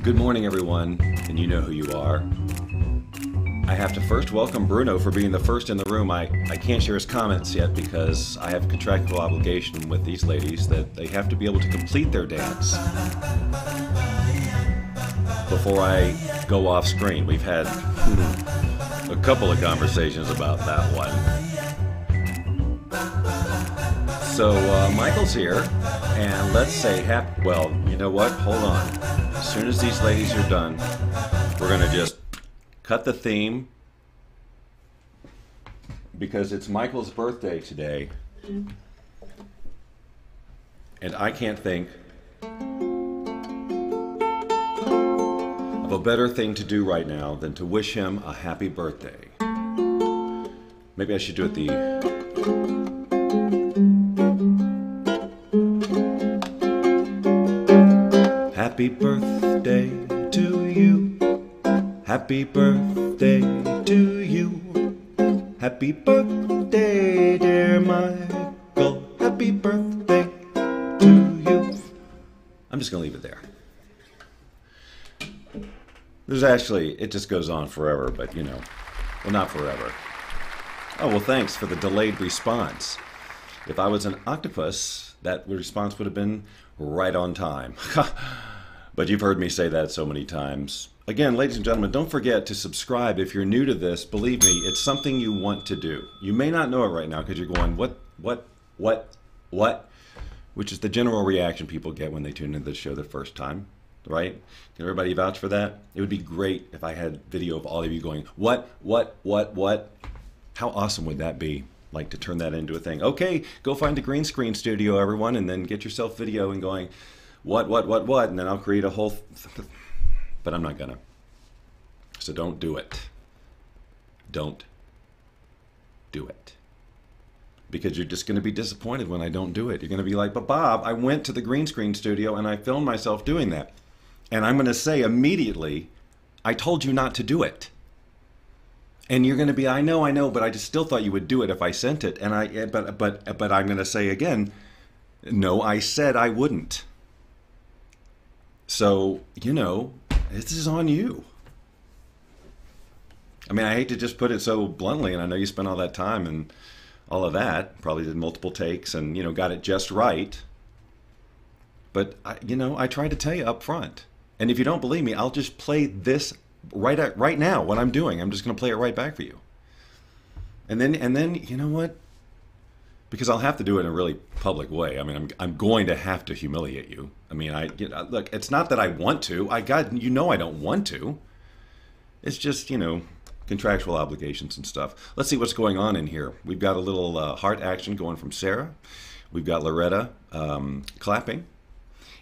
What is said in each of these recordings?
Good morning, everyone, and you know who you are. I have to first welcome Bruno for being the first in the room. I can't share his comments yet because I have a contractual obligation with these ladies that they have to be able to complete their dance before I go off screen. We've had a couple of conversations about that one. So Michael's here, and let's say well, you know what? Hold on. As soon as these ladies are done, we're going to just cut the theme because it's Michael's birthday today. And I can't think of a better thing to do right now than to wish him a happy birthday. Maybe I should do it Happy birthday to you. Happy birthday to you. Happy birthday, dear Michael. Happy birthday to you. I'm just going to leave it there. There's actually, it just goes on forever, but you know, well, not forever. Oh, well, thanks for the delayed response. If I was an octopus, that response would have been right on time. But you've heard me say that so many times. Again, ladies and gentlemen, don't forget to subscribe if you're new to this. Believe me, it's something you want to do. You may not know it right now because you're going, what? Which is the general reaction people get when they tune into the show the first time, right? Can everybody vouch for that? It would be great if I had video of all of you going, what? How awesome would that be? Like to turn that into a thing. Okay, go find a green screen studio, everyone, and then get yourself video and going, what, and then I'll create a whole, but I'm not gonna. So don't do it. Don't do it. Because you're just gonna be disappointed when I don't do it. You're gonna be like, but Bob, I went to the green screen studio and I filmed myself doing that. And I'm gonna say immediately, I told you not to do it. And you're gonna be, I know, but I just still thought you would do it if I sent it. And but I'm gonna say again, no, I said I wouldn't. So, you know, this is on you. I mean, I hate to just put it so bluntly, and I know you spent all that time and all of that, probably did multiple takes and, you know, got it just right. But, I tried to tell you up front. And if you don't believe me, I'll just play this right now, what I'm doing. I'm just going to play it right back for you. And then, you know what? Because I'll have to do it in a really public way. I mean, I'm going to have to humiliate you. I mean, look, it's not that I want to. I don't want to. It's just, contractual obligations and stuff. Let's see what's going on in here. We've got a little heart action going from Sarah. We've got Loretta clapping.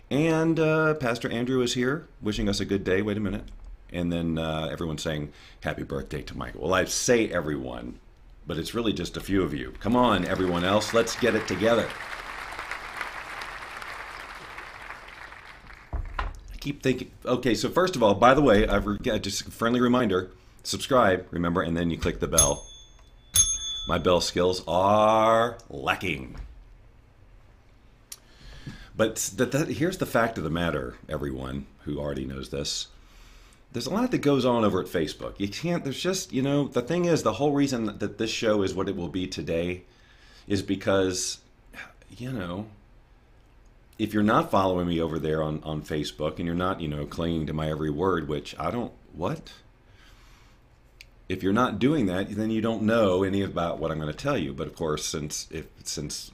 And Pastor Andrew is here wishing us a good day. Wait a minute. And then everyone's saying, happy birthday to Michael. Well, I say everyone, but it's really just a few of you. Come on, everyone else. Let's get it together. I keep thinking, okay, so first of all, by the way, just a friendly reminder, subscribe, remember, and then you click the bell. My bell skills are lacking. But here's the fact of the matter, everyone who already knows this. There's a lot that goes on over at Facebook. You can't, there's just, the thing is, the whole reason that this show is what it will be today is because, if you're not following me over there on Facebook and you're not, clinging to my every word, which I don't, what? If you're not doing that, then you don't know any about what I'm going to tell you. But of course, since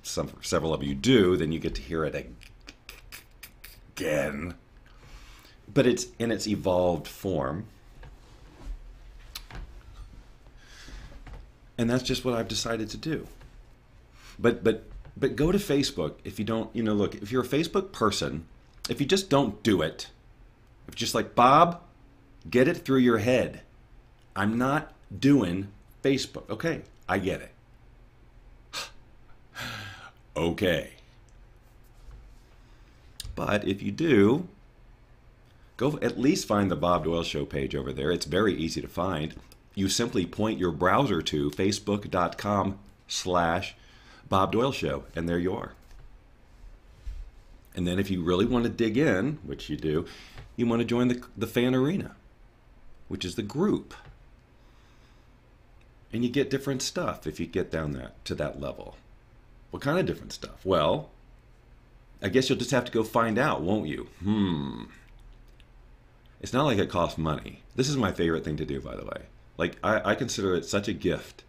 several of you do, then you get to hear it again. But it's in its evolved form. And that's just what I've decided to do. But go to Facebook if you don't, look, if you're a Facebook person, if you just don't do it, if just like, Bob, get it through your head. I'm not doing Facebook. Okay, I get it. Okay. But if you do, go at least find the Bob Doyle Show page over there. It's very easy to find. You simply point your browser to facebook.com/Bob Doyle Show, and there you are. And then if you really want to dig in, which you do, you want to join the fan arena, which is the group. And you get different stuff if you get down to that level. What kind of different stuff? Well, I guess you'll just have to go find out, won't you? It's not like it costs money. This is my favorite thing to do, by the way. Like, I consider it such a gift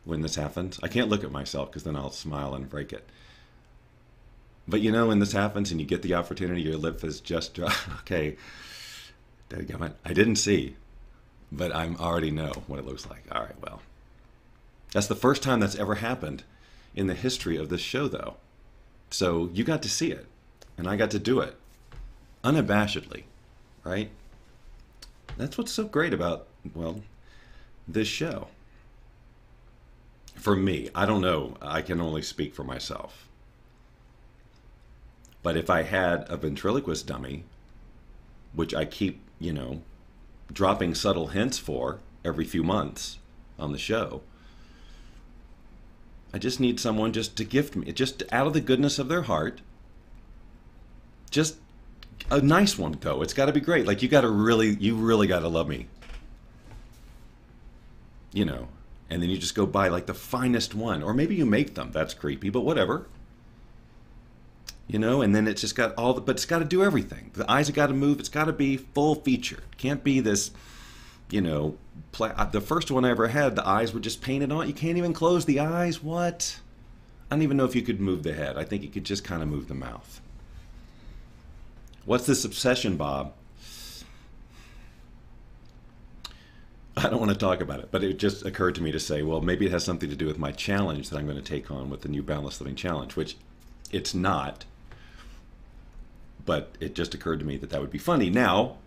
when this happens. I can't look at myself because then I'll smile and break it. But you know, when this happens and you get the opportunity, your lip is just dry. Okay, I didn't see, but I already know what it looks like. All right, well. That's the first time that's ever happened in the history of this show, though. So you got to see it, and I got to do it unabashedly, right? That's what's so great about, well, this show. For me, I don't know. I can only speak for myself. But if I had a ventriloquist dummy, which I keep, dropping subtle hints for every few months on the show, I just need someone just to gift me, just out of the goodness of their heart, just a nice one, though. It's got to be great. Like, you really got to love me. And then you just go buy like the finest one. Or maybe you make them. That's creepy, but whatever. And then it's just got but it's got to do everything. The eyes have got to move. It's got to be full feature. It can't be this, the first one I ever had, the eyes were just painted on. You can't even close the eyes. What? I don't even know if you could move the head. I think you could just kind of move the mouth. What's this obsession, Bob? I don't want to talk about it, but it just occurred to me to say, well, maybe it has something to do with my challenge that I'm going to take on with the new Boundless Living Challenge, which it's not. But it just occurred to me that would be funny. Now,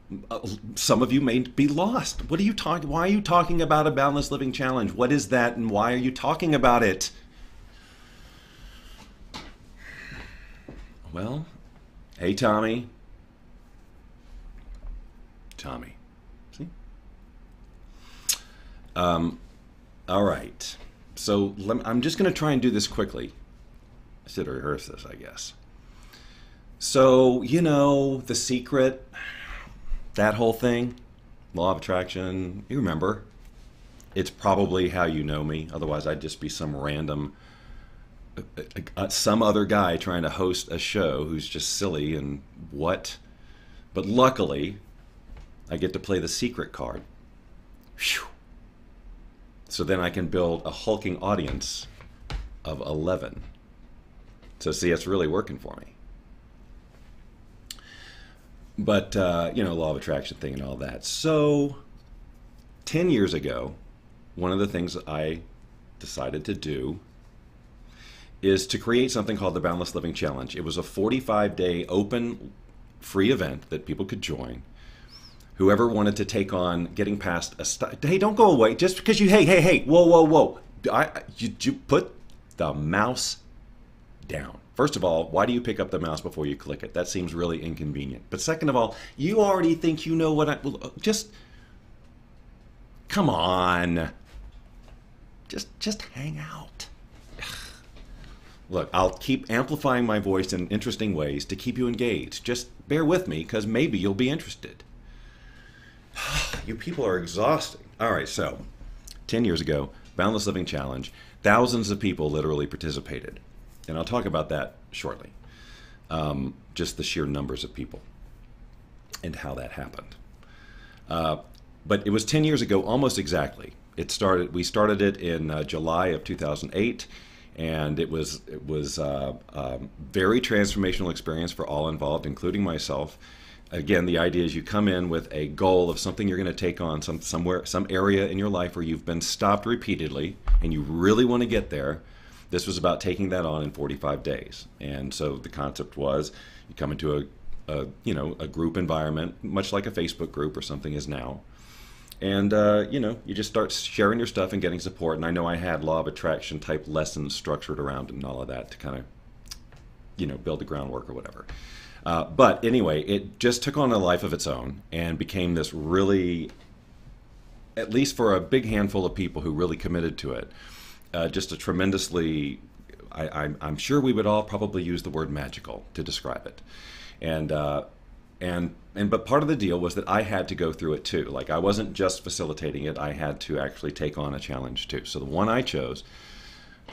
some of you may be lost. What are you talking? Why are you talking about a Boundless Living Challenge? What is that, and why are you talking about it? Well, hey, Tommy. See? All right. So I'm just going to try and do this quickly. I should rehearse this, I guess. So, The Secret, that whole thing, law of attraction, you remember. It's probably how you know me. Otherwise, I'd just be some random, some other guy trying to host a show who's just silly and what. But luckily, I get to play the secret card. Whew. So then I can build a hulking audience of 11. So see, it's really working for me. But, law of attraction thing and all that. So 10 years ago, one of the things that I decided to do is to create something called the Boundless Living Challenge. It was a 45-day open, free event that people could join. Whoever wanted to take on getting past hey, don't go away. Just because hey, whoa. You put the mouse down. First of all, why do you pick up the mouse before you click it? That seems really inconvenient. But second of all, you already think you know what just come on. Just hang out. Look, I'll keep amplifying my voice in interesting ways to keep you engaged. Just bear with me, because maybe you'll be interested. You people are exhausting. All right, so 10 years ago, Boundless Living Challenge, thousands of people literally participated. And I'll talk about that shortly. Just the sheer numbers of people and how that happened. But it was 10 years ago, almost exactly. We started it in July of 2008, and it was a very transformational experience for all involved, including myself. Again, the idea is you come in with a goal of something you're going to take on, some area in your life where you've been stopped repeatedly, and you really want to get there. This was about taking that on in 45 days. And so the concept was you come into a group environment, much like a Facebook group or something is now. And, you just start sharing your stuff and getting support. And I know I had law of attraction type lessons structured around it and all of that to kind of, build the groundwork or whatever. But anyway, it just took on a life of its own and became this really, at least for a big handful of people who really committed to it, just a tremendously I'm sure we would all probably use the word magical to describe it. And but part of the deal was that I had to go through it too. Like, I wasn't just facilitating it, I had to actually take on a challenge too. So the one I chose,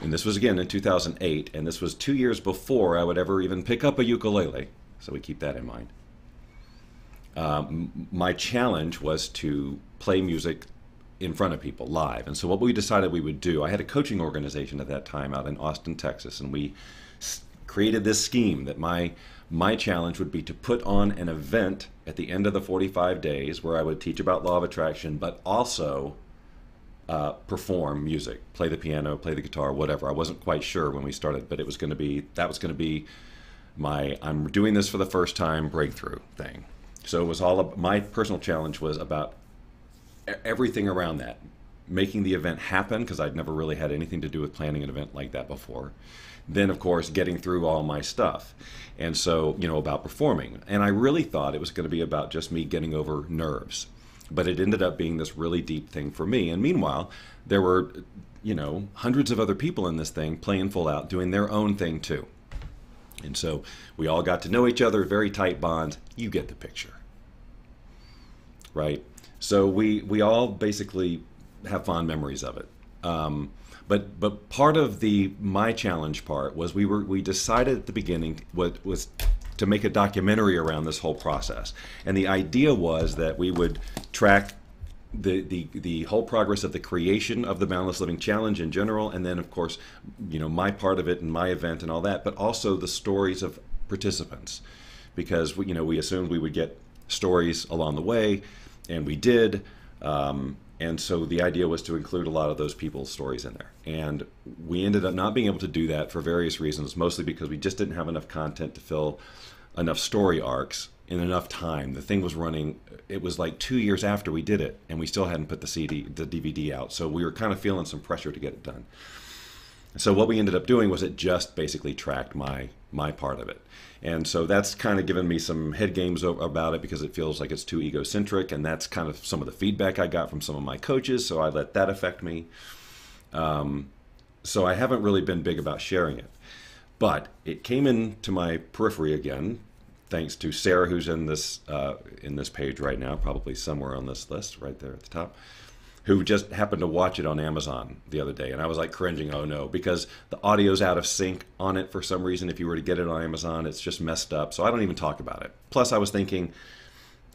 and this was again in 2008, and this was 2 years before I would ever even pick up a ukulele, so we keep that in mind. My challenge was to play music in front of people live. And so what we decided we would do, I had a coaching organization at that time out in Austin, Texas, and we created this scheme that my challenge would be to put on an event at the end of the 45 days where I would teach about law of attraction, but also perform music, play the piano, play the guitar, whatever. I wasn't quite sure when we started, but that was going to be my I'm doing this for the first time breakthrough thing. So it was my personal challenge was about everything around that, making the event happen, because I'd never really had anything to do with planning an event like that before. Then, of course, getting through all my stuff. And so, about performing. And I really thought it was going to be about just me getting over nerves. But it ended up being this really deep thing for me. And meanwhile, there were, hundreds of other people in this thing playing full out, doing their own thing too. And so we all got to know each other, very tight bonds. You get the picture, right? So we all basically have fond memories of it. But part of my challenge part was we decided at the beginning was to make a documentary around this whole process. And the idea was that we would track the whole progress of the creation of the Boundless Living Challenge in general, and then of course, my part of it and my event and all that, but also the stories of participants, because we assumed we would get stories along the way, and we did. And so the idea was to include a lot of those people's stories in there. And we ended up not being able to do that for various reasons, mostly because we just didn't have enough content to fill enough story arcs in enough time. The thing was running, it was like 2 years after we did it, and we still hadn't put the DVD out. So we were kind of feeling some pressure to get it done. So what we ended up doing was it just basically tracked my part of it. And so that's kind of given me some head games about it, because it feels like it's too egocentric, and that's kind of some of the feedback I got from some of my coaches, so I let that affect me. So I haven't really been big about sharing it. But it came into my periphery again, thanks to Sarah, who's in this page right now, probably somewhere on this list, right there at the top, who just happened to watch it on Amazon the other day. And I was like cringing, oh no, because the audio's out of sync on it for some reason. If you were to get it on Amazon, it's just messed up. So I don't even talk about it. Plus I was thinking,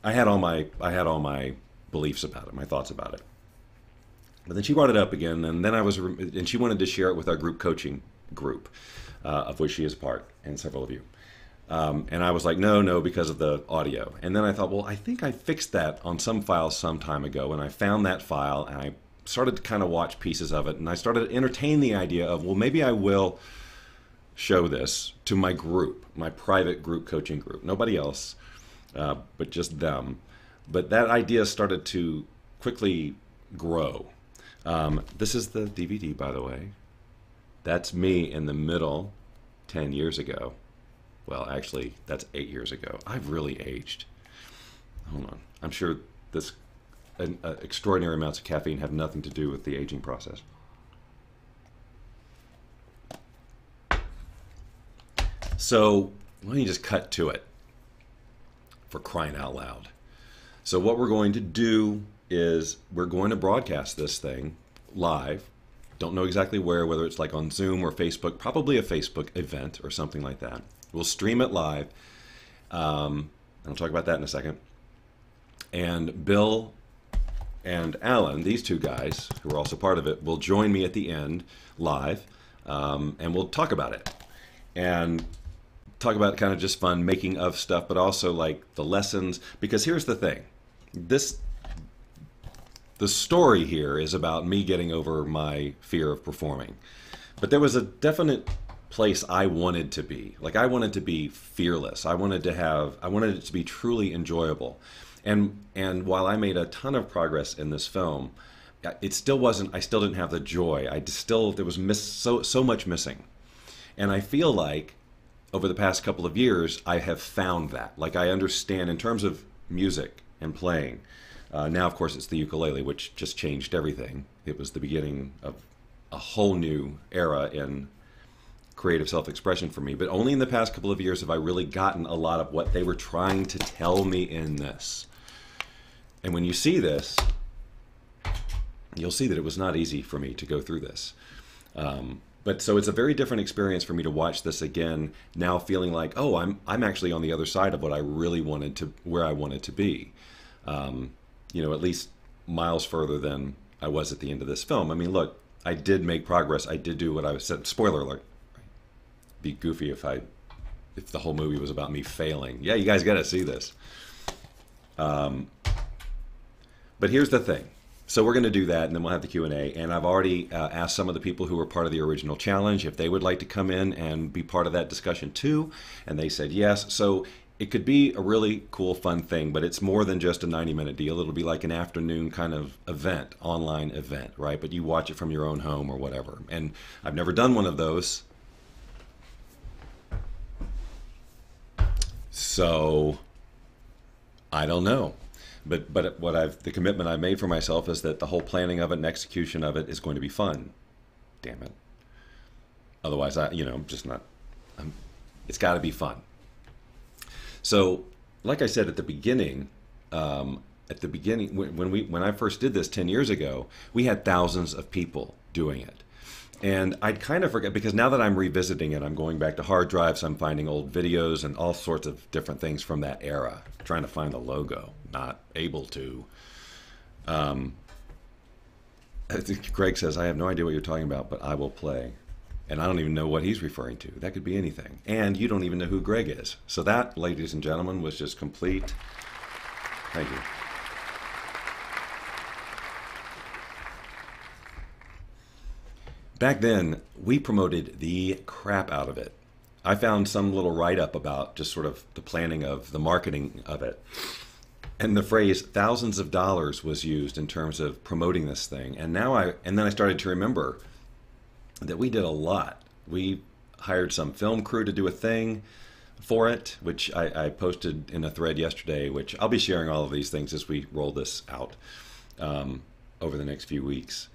I had all my beliefs about it, my thoughts about it. But then she brought it up again, and then and she wanted to share it with our group coaching group, of which she is a part, and several of you. And I was like, no, because of the audio. And then I thought, well, I think I fixed that on some files some time ago. And I found that file, and I started to kind of watch pieces of it. And I started to entertain the idea of, well, maybe I will show this to my group, my private group coaching group. Nobody else, but just them. But that idea started to quickly grow. This is the DVD, by the way. That's me in the middle 10 years ago. Well, actually, that's 8 years ago. I've really aged. Hold on. I'm sure this extraordinary amounts of caffeine have nothing to do with the aging process. So let me just cut to it, for crying out loud. So what we're going to do is we're going to broadcast this thing live. Don't know exactly where, whether it's like on Zoom or Facebook, probably a Facebook event or something like that. We'll stream it live. And I'll talk about that in a second. And Bill and Alan, these two guys, who are also part of it, will join me at the end live. And we'll talk about it. And talk about kind of just fun making of stuff, but also like the lessons. Because here's the thing. The story here is about me getting over my fear of performing. But there was a definite place I wanted to be. Like, I wanted to be fearless. I wanted it to be truly enjoyable. And while I made a ton of progress in this film, it still wasn't, I still didn't have the joy. There was so much missing. And I feel like over the past couple of years, I have found that. Like, I understand in terms of music and playing. Now, of course, it's the ukulele, which just changed everything. It was the beginning of a whole new era in creative self-expression for me. But only in the past couple of years have I really gotten a lot of what they were trying to tell me in this. And when you see this, you'll see that it was not easy for me to go through this. But so it's a very different experience for me to watch this again now, feeling like, oh, I'm actually on the other side of what I really wanted to, where I wanted to be. At least miles further than I was at the end of this film. I mean, look, I did make progress. I did do what I said. Spoiler alert. Be goofy if the whole movie was about me failing. Yeah, you guys got to see this. But here's the thing. So we're going to do that, and then we'll have the Q&A. And I've already asked some of the people who were part of the original challenge if they would like to come in and be part of that discussion too. And they said yes. So it could be a really cool, fun thing, but it's more than just a 90-minute deal. It'll be like an afternoon kind of event, online event, right? But you watch it from your own home or whatever. And I've never done one of those. So I don't know. But the commitment I made for myself is that the whole planning of it and execution of it is going to be fun. Damn it. Otherwise, I'm just not. It's got to be fun. So, like I said at the beginning, when I first did this 10 years ago, we had thousands of people doing it. And I'd kind of forget, because now that I'm revisiting it, I'm going back to hard drives, I'm finding old videos and all sorts of different things from that era, trying to find the logo, not able to. I think Greg says, I have no idea what you're talking about, but I will play. And I don't even know what he's referring to. That could be anything. And you don't even know who Greg is. So that, ladies and gentlemen, was just complete. Thank you. Back then, we promoted the crap out of it. I found some little write-up about just sort of the planning of the marketing of it. And the phrase thousands of dollars was used in terms of promoting this thing. And then I started to remember that we did a lot. We hired some film crew to do a thing for it, which I posted in a thread yesterday, which I'll be sharing all of these things as we roll this out over the next few weeks.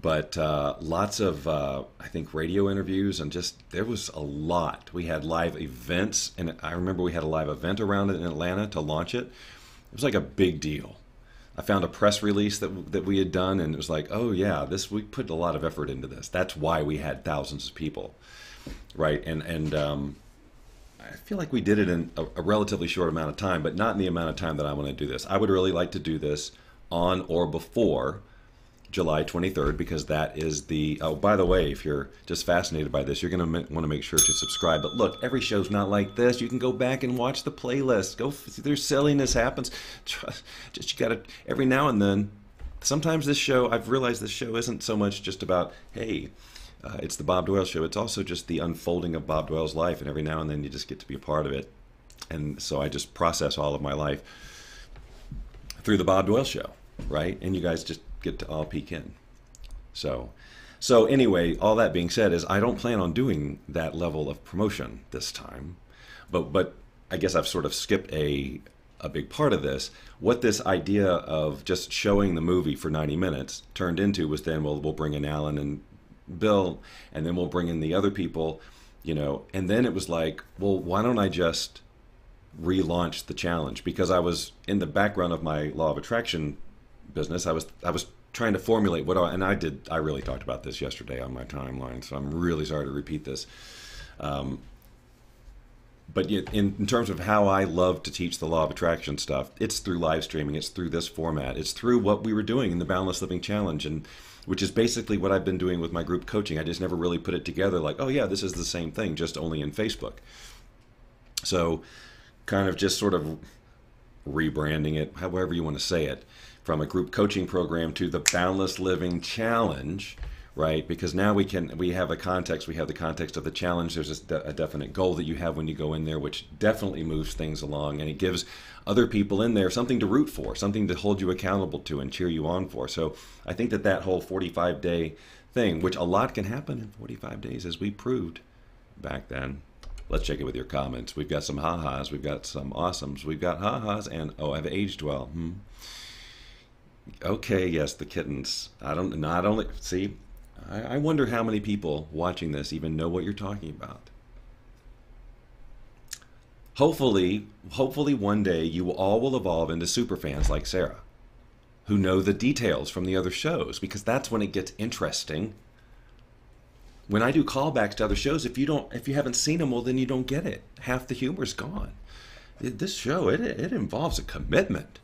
But lots of, I think, radio interviews, and there was a lot. We had live events, and I remember we had a live event around it in Atlanta to launch it. It was like a big deal. I found a press release that we had done, and it was like, oh yeah, we put a lot of effort into this. That's why we had thousands of people, right? And I feel like we did it in a relatively short amount of time, but not in the amount of time that I want to do this. I would really like to do this on or before July 23rd, because that is the, oh, by the way, if you're just fascinated by this, you're going to want to make sure to subscribe. But look, every show's not like this. You can go back and watch the playlist. There's silliness happens. Just you got to, every now and then, sometimes this show, I've realized this show isn't so much just about, hey, it's the Bob Doyle Show. It's also just the unfolding of Bob Doyle's life, and every now and then you just get to be a part of it. And so I just process all of my life through the Bob Doyle Show, right? And you guys just get to all peek in. So anyway, all that being said, is I don't plan on doing that level of promotion this time, but I guess I've sort of skipped a big part of this. What this idea of just showing the movie for 90 minutes turned into was then, well, we'll bring in Alan and Bill, and then we'll bring in the other people, and then it was like, well, why don't I just relaunch the challenge? Because I was in the background of my law of attraction business. I was trying to formulate I really talked about this yesterday on my timeline, so I'm really sorry to repeat this. But in terms of how I love to teach the law of attraction stuff, it's through live streaming, it's through this format, it's through what we were doing in the Boundless Living Challenge, and which is basically what I've been doing with my group coaching. I just never really put it together like, oh yeah, this is the same thing, just only in Facebook. So kind of just sort of rebranding it, however you want to say it, from a group coaching program to the Boundless Living Challenge, right? Because now we have the context of the challenge. There's a definite goal that you have when you go in there, which definitely moves things along, and it gives other people in there something to root for, something to hold you accountable to and cheer you on for. So I think that whole 45-day thing, which a lot can happen in 45 days, as we proved back then. Let's check it with your comments. We've got some ha-has, we've got some awesomes, we've got ha-has, and I've aged well. Okay, yes, the kittens. See, I wonder how many people watching this even know what you're talking about. Hopefully one day you all will evolve into superfans like Sarah, who know the details from the other shows, because that's when it gets interesting. When I do callbacks to other shows, if you haven't seen them, well, then you don't get it. Half the humor's gone. This show, it involves a commitment.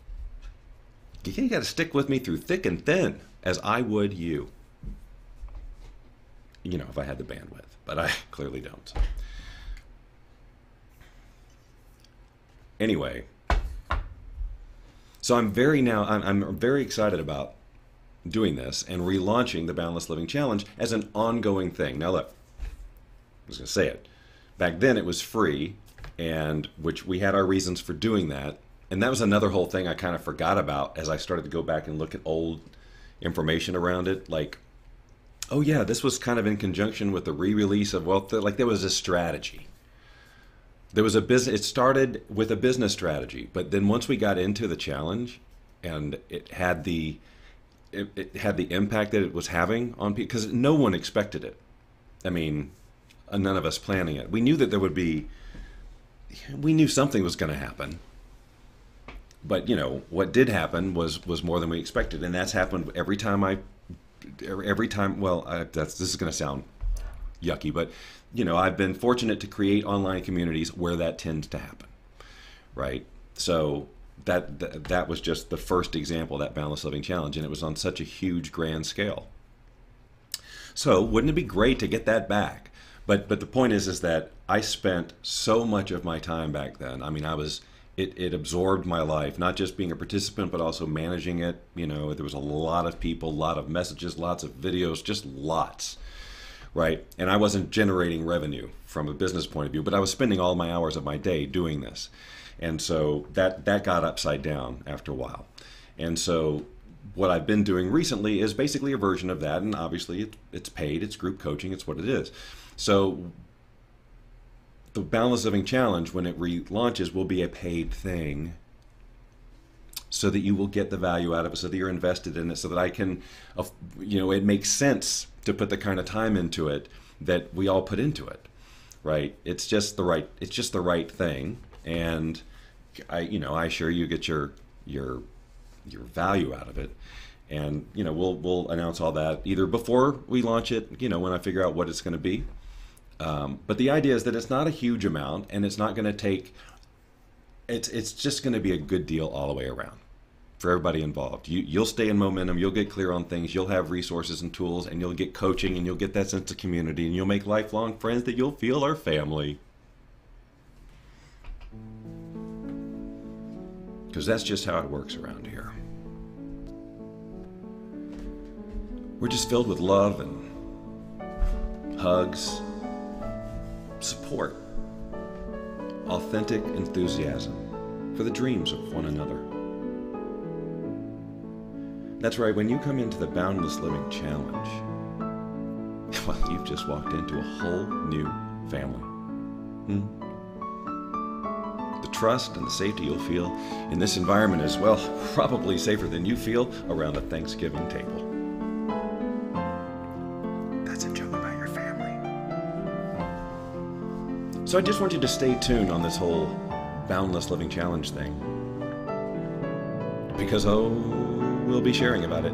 You got to stick with me through thick and thin, as I would you. You know, if I had the bandwidth, but I clearly don't. Anyway, so I'm very excited about doing this and relaunching the Boundless Living Challenge as an ongoing thing. Now look, I was going to say it. Back then it was free, and which we had our reasons for doing that. And that was another whole thing I kind of forgot about as I started to go back and look at old information around it. Like, oh yeah, this was kind of in conjunction with the re-release of Wealth. Like there was a strategy. There was a business. It started with a business strategy, but then once we got into the challenge, and it had the impact that it was having on people, because no one expected it. I mean, none of us planning it. We knew that we knew something was going to happen. But, you know, what did happen was more than we expected. And that's happened every time, well, this is going to sound yucky, but, you know, I've been fortunate to create online communities where that tends to happen, right? So that was just the first example, that Boundless Living Challenge, and it was on such a huge, grand scale. So wouldn't it be great to get that back? But the point is that I spent so much of my time back then. I mean, it absorbed my life, not just being a participant, but also managing it. You know, there was a lot of people, a lot of messages, lots of videos, just lots, right? And I wasn't generating revenue from a business point of view, but I was spending all my hours of my day doing this. And so that got upside down after a while. And so what I've been doing recently is basically a version of that, and obviously it's paid, it's group coaching, it's what it is. So the Boundless Living Challenge, when it relaunches, will be a paid thing so that you will get the value out of it, so that you're invested in it, so that I can, you know, it makes sense to put the kind of time into it that we all put into it, right? It's just the right thing. And I assure you get your value out of it. And, you know, we'll announce all that either before we launch it, you know, when I figure out what it's going to be. But the idea is that it's not a huge amount, and it's not going to take, it's just going to be a good deal all the way around for everybody involved. You'll stay in momentum, you'll get clear on things, you'll have resources and tools, and you'll get coaching, and you'll get that sense of community, and you'll make lifelong friends that you'll feel are family. Because that's just how it works around here. We're just filled with love and hugs, support, authentic enthusiasm for the dreams of one another. That's right, when you come into the Boundless Living Challenge, well, you've just walked into a whole new family. The trust and the safety you'll feel in this environment is, well, probably safer than you feel around a Thanksgiving table. That's a joke about your family. So I just want you to stay tuned on this whole Boundless Living Challenge thing, because, we'll be sharing about it.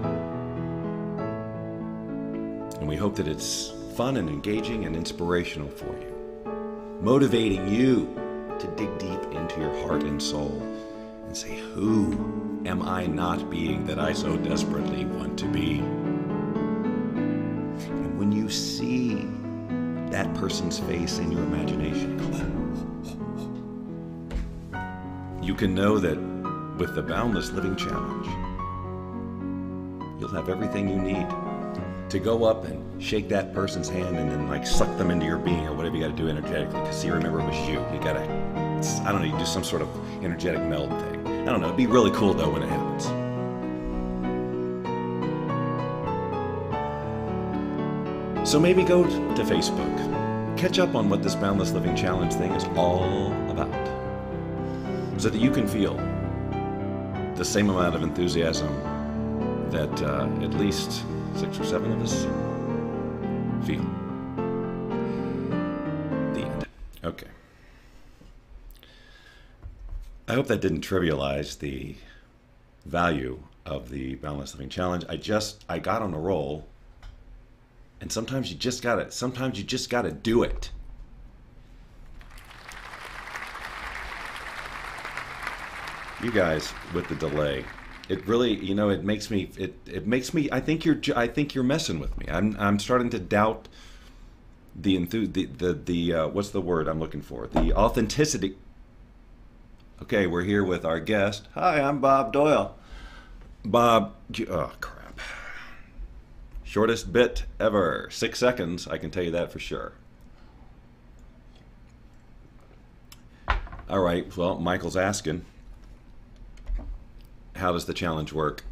And we hope that it's fun and engaging and inspirational for you, motivating you to dig deep into your heart and soul and say, who am I not being that I so desperately want to be? And when you see that person's face in your imagination, you can know that with the Boundless Living Challenge, you'll have everything you need to go up and shake that person's hand and then suck them into your being, or whatever you got to do energetically. Because see, remember, it was you. You got to, I don't know, you do some sort of energetic meld thing. I don't know. It'd be really cool though when it happens. So maybe go to Facebook, catch up on what this Boundless Living Challenge thing is all about, so that you can feel the same amount of enthusiasm that at least 6 or 7 of us feel. The end. Okay. I hope that didn't trivialize the value of the Boundless Living Challenge. I got on a roll, and sometimes you just gotta do it. You guys with the delay, it really, it makes me, I think you're messing with me. I'm starting to doubt the what's the word I'm looking for? The authenticity. Okay, we're here with our guest. Hi, I'm Bob Doyle. Bob, oh crap. Shortest bit ever. 6 seconds, I can tell you that for sure. All right, well, Michael's asking, how does the challenge work?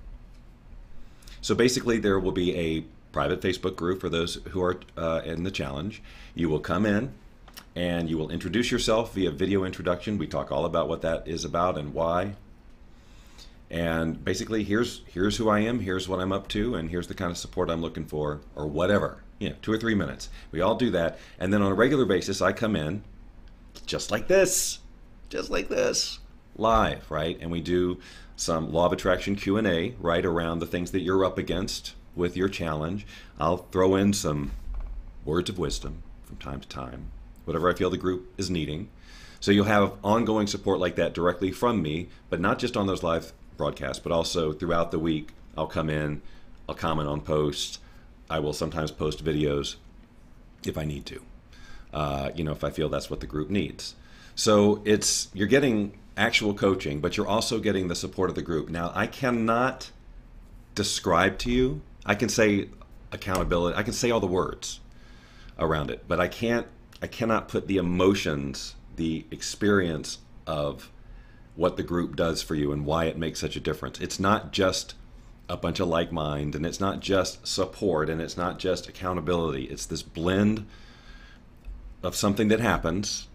So basically there will be a private Facebook group for those who are in the challenge. You will come in and you will introduce yourself via video introduction. We talk all about what that is about and why. And basically here's who I am, here's what I'm up to, and here's the kind of support I'm looking for, or whatever. 2 or 3 minutes. We all do that. And then on a regular basis I come in just like this, live, right? And we do some law of attraction Q&A right around the things that you're up against with your challenge. I'll throw in some words of wisdom from time to time, whatever I feel the group is needing. So you'll have ongoing support like that directly from me, but not just on those live broadcasts, but also throughout the week. I'll come in, I'll comment on posts. I will sometimes post videos if I need to, if I feel that's what the group needs. So you're getting actual coaching, but you're also getting the support of the group. Now, I cannot describe to you, I can say accountability, I can say all the words around it, but I cannot put the emotions, the experience of what the group does for you and why it makes such a difference. It's not just a bunch of like mind, and it's not just support, and it's not just accountability. It's this blend of something that happens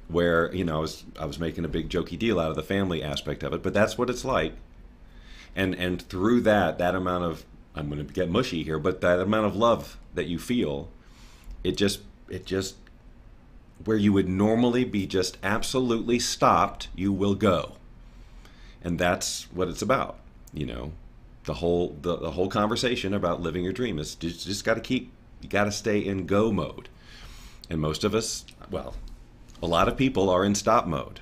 where, I was making a big jokey deal out of the family aspect of it, but that's what it's like. And through that amount of, I'm going to get mushy here, but that amount of love that you feel, it just, where you would normally be just absolutely stopped, you will go. And that's what it's about. The whole conversation about living your dream is just got to stay in go mode. And most of us, a lot of people are in stop mode,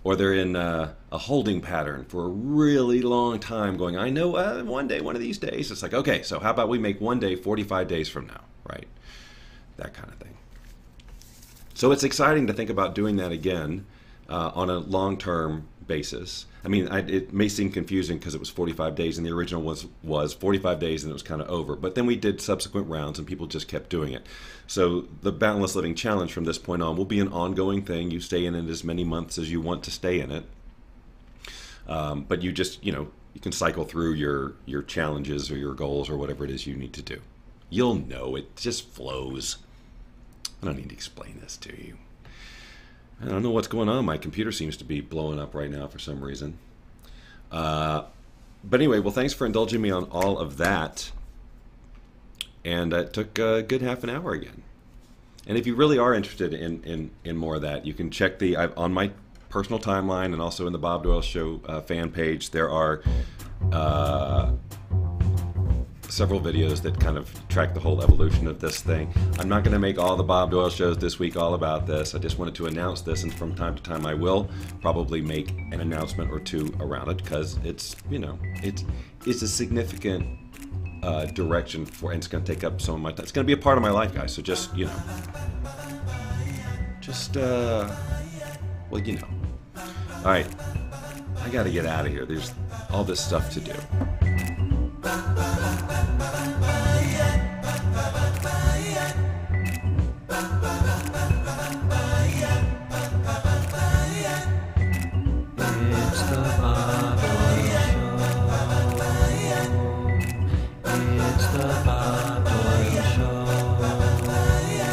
or they're in a holding pattern for a really long time going, I know one of these days. It's like, okay, so how about we make one day 45 days from now, right? That kind of thing. So it's exciting to think about doing that again on a long-term basis. I mean, it may seem confusing because it was 45 days and the original was 45 days and it was kind of over. But then we did subsequent rounds and people just kept doing it. So the Boundless Living Challenge from this point on will be an ongoing thing. You stay in it as many months as you want to stay in it. But you just, you can cycle through your challenges or your goals or whatever it is you need to do. You'll know, it just flows. I don't need to explain this to you. I don't know what's going on. My computer seems to be blowing up right now for some reason. But anyway, well, thanks for indulging me on all of that. And it took a good half an hour again. And if you really are interested in more of that, you can check on my personal timeline and also in the Bob Doyle Show fan page. There are several videos that kind of track the whole evolution of this thing. I'm not going to make all the Bob Doyle shows this week all about this. I just wanted to announce this, and from time to time I will probably make an announcement or two around it because it's, it's a significant direction for, and it's going to take up some of my time. It's going to be a part of my life, guys. So just, All right, I got to get out of here. There's all this stuff to do.